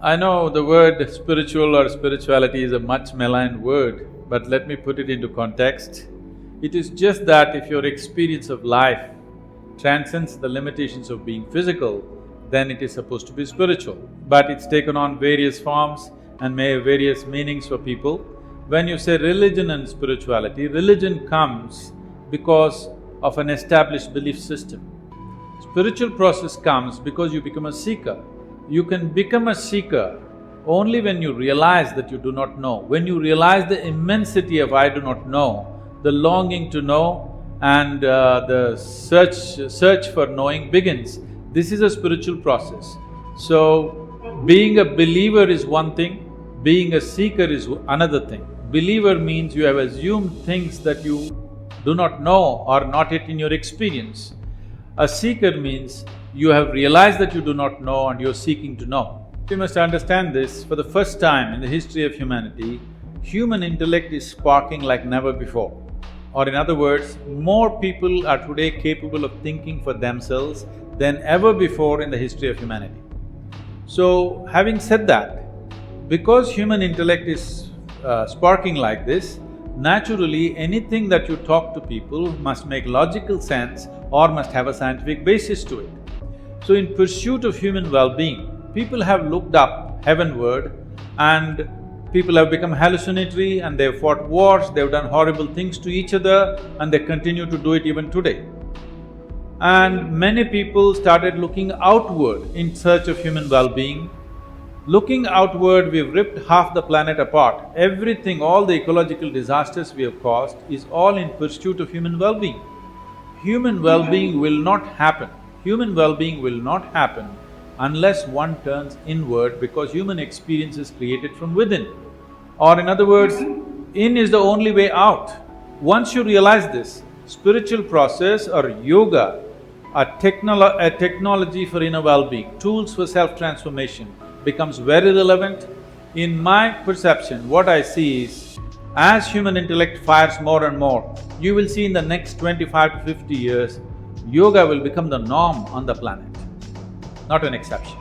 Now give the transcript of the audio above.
I know the word spiritual or spirituality is a much maligned word, but let me put it into context. It is just that if your experience of life transcends the limitations of being physical, then it is supposed to be spiritual. But it's taken on various forms and may have various meanings for people. When you say religion and spirituality, religion comes because of an established belief system. Spiritual process comes because you become a seeker. You can become a seeker only when you realize that you do not know. When you realize the immensity of I do not know, the longing to know and the search for knowing begins. This is a spiritual process. So, being a believer is one thing, being a seeker is another thing. Believer means you have assumed things that you do not know or not yet in your experience. A seeker means you have realized that you do not know and you're seeking to know. You must understand this, for the first time in the history of humanity, human intellect is sparking like never before. Or in other words, more people are today capable of thinking for themselves than ever before in the history of humanity. So, having said that, because human intellect is sparking like this, naturally anything that you talk to people must make logical sense or must have a scientific basis to it. So in pursuit of human well-being, people have looked up heavenward and people have become hallucinatory and they've fought wars, they've done horrible things to each other and they continue to do it even today. And many people started looking outward in search of human well-being. Looking outward, we've ripped half the planet apart. Everything, all the ecological disasters we have caused is all in pursuit of human well-being. Human well-being will not happen. Human well-being will not happen unless one turns inward, because human experience is created from within. Or in other words, in is the only way out. Once you realize this, spiritual process or yoga, a technology for inner well-being, tools for self-transformation becomes very relevant. In my perception, what I see is, as human intellect fires more and more, you will see in the next 25 to 50 years, yoga will become the norm on the planet, not an exception.